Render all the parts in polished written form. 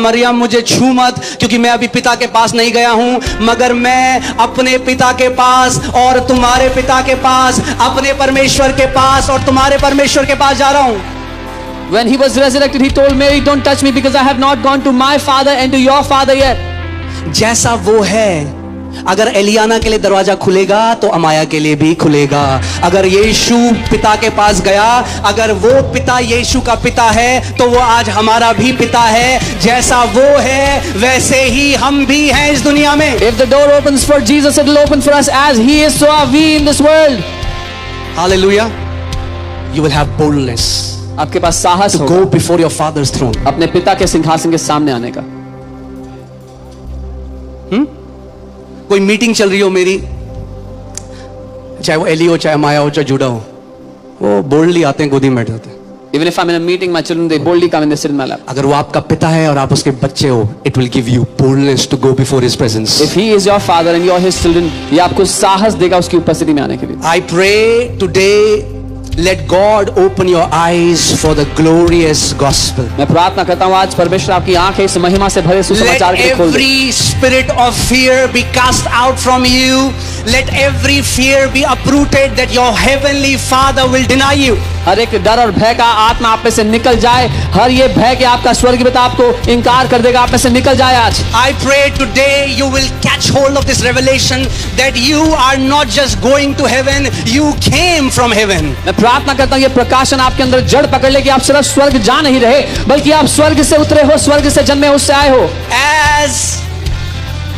मरियम मुझे छू मत, क्योंकि मैं अभी पिता के पास नहीं गया हूं, मगर मैं अपने पिता के पास और तुम्हारे पिता के पास, अपने परमेश्वर के पास और तुम्हारे परमेश्वर के पास जा रहा हूं. When he was resurrected, he told Mary, don't touch me because I have not gone to my father and to your father yet. जैसा वो है, अगर एलियाना के लिए दरवाजा खुलेगा तो अमाया के लिए भी खुलेगा. अगर यीशु पिता के पास गया, अगर वो पिता यीशु का पिता है, तो वो आज हमारा भी पिता है. जैसा वो है वैसे ही हम भी हैं इस दुनिया में. If the door opens for Jesus, it will open for us. As he is, so are we in this world. Hallelujah. You will have boldness आपके पास साहस to होगा go before your father's throne. अपने पिता के सिंहासन के सामने आने का. कोई मीटिंग चल रही हो मेरी, चाहे वो एली हो, चाहे माया हो, चाहे जूडा हो, वो बोल्डली आते हैं, गोदी में बैठ जाते हैं. Even if I'm in a meeting, my children, they boldly come and they sit in my lap. अगर वो आपका पिता है और आप उसके बच्चे हो, it will give you boldness to go before his presence. If he is your father and you are his children, ये आपको साहस देगा उसकी उपस्थिति में आने के लिए. I pray today, let God open your eyes for the glorious gospel. मैं प्रार्थना करता हूँ आज परमेश्वर आपकी आंखें इस महिमा से भरे सुसमाचार के लिए खोल दे. Let every spirit of fear be cast out from you. Let every fear be uprooted that your heavenly Father will deny you. हर एक डर और भय का आत्मा आप में से निकल जाए. हर ये भय कि आपका स्वर्गीय पिता आपको इनकार कर देगा, आप में से निकल जाए आज. I pray today you will catch hold of this revelation that you are not just going to heaven, you came from heaven. मैं प्रार्थना करता हूँ ये प्रकाशन आपके अंदर जड़ पकड़ ले कि आप सिर्फ स्वर्ग जा नहीं रहे, बल्कि आप स्वर्ग से उतरे हो, स्वर्ग से जन्मे, उससे आए हो. As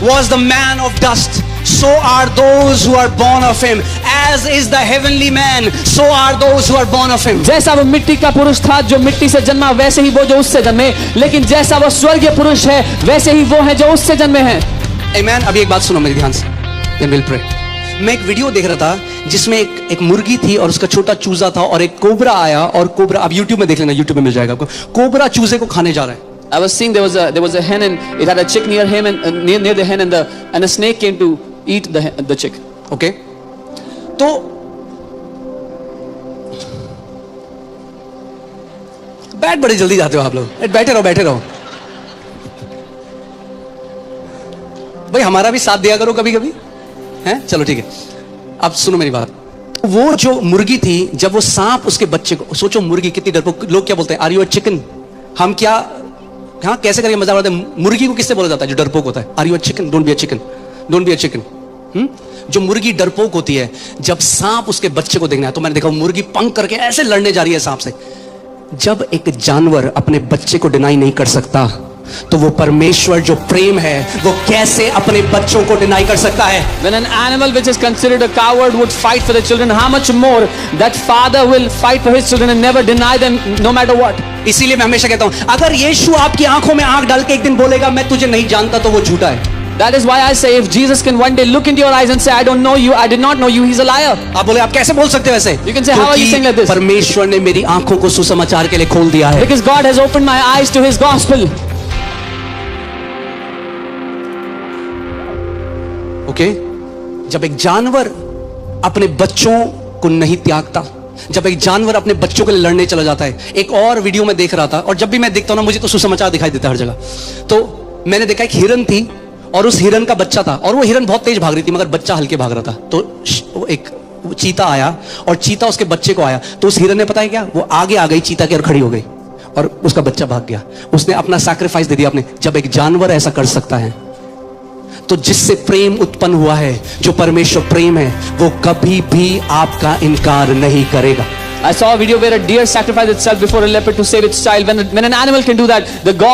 was the man of dust, so are those who are born of him. As is the heavenly man, so are those who are born of him. जैसा वो मिट्टी का पुरुष था जो मिट्टी से जन्मा, वैसे ही वो जो उससे जन्मे. लेकिन जैसा वो स्वर्गीय पुरुष है, वैसे ही वो है जो उससे जन्मे हैं. Amen. अभी एक बात सुनो मेरे ध्यान से, then we'll pray. मैं एक वीडियो देख रहा था जिसमें एक मुर्गी थी और उसका छोटा चूजा था और एक कोबरा आया, और कोबरा, आप YouTube में देख लेना, YouTube में मिल जाएगा आपको. कोबरा चूजे को खाने जा रहा है. I was seeing there was a hen and it had a chick near him and near the hen and a snake came to eat the chick. Okay? तो बैठ, बड़े जल्दी जाते हो आप लोग. बैठे रहो, बैठे रहो भाई, हमारा भी साथ दिया करो कभी कभी, हैं? चलो ठीक है. अब सुनो मेरी बात. वो जो मुर्गी थी, जब वो सांप उसके बच्चे को, सोचो मुर्गी कितनी डरपोक. लोग क्या बोलते हैं, आर यू अ चिकन? हम क्या, हाँ कैसे करके मजाक उड़ाते हैं. मुर्गी को किससे बोला जाता है जो डरपोक होता है? Are you a chicken? Don't be a chicken, don't be a chicken. जो मुर्गी डरपोक होती है, जब सांप उसके बच्चे को देखना है, तो मैंने देखा मुर्गी पंख करके ऐसे लड़ने जा रही है सांप से. जब एक जानवर अपने बच्चे को डिनाई नहीं कर सकता, तो वो परमेश्वर जो प्रेम है, वो कैसे अपने बच्चों को डिनाई कर सकता है? When an animal which is considered a coward would fight for the children, how much more that father will fight for his children and never deny them no matter what. इसीलिए मैं हमेशा कहता हूं, अगर यीशु आपकी आंखों में आंख डाल के एक दिन बोलेगा मैं तुझे नहीं जानता, तो वो झूठा है. That is why I say if Jesus can one day look into your eyes and say I don't know you, I did not know you, he's a liar. आप बोले, आप कैसे बोल सकते हो ऐसे? You can say how are you saying like this? परमेश्वर ने मेरी आंखों को सुसमाचार के लिए खोल दिया है. Because God has opened my eyes to his gospel. Okay? जब एक जानवर अपने बच्चों को नहीं त्यागता, जब एक जानवर अपने बच्चों के लिए लड़ने चला जाता है. एक और वीडियो में देख रहा था, और जब भी मैं देखता हूं ना, मुझे तो सुसमाचार दिखाई देता है हर जगह. तो मैंने देखा एक हिरन थी और उस हिरन का बच्चा था, और वो हिरन बहुत तेज भाग रही थी मगर बच्चा हल्के भाग रहा था. तो एक चीता आया और चीता उसके बच्चे को आया, तो उस हिरन ने पता है क्या, वो आगे आ गई चीता के और खड़ी हो गई और उसका बच्चा भाग गया. उसने अपना सैक्रिफाइस दे दिया अपने. जब एक जानवर ऐसा कर सकता है, तो जिससे प्रेम उत्पन्न हुआ है, जो परमेश्वर प्रेम है, वो कभी भी आपका इनकार नहीं करेगा. I saw a video where a deer sacrificed itself before a leopard to save its child. When an animal can do that, the God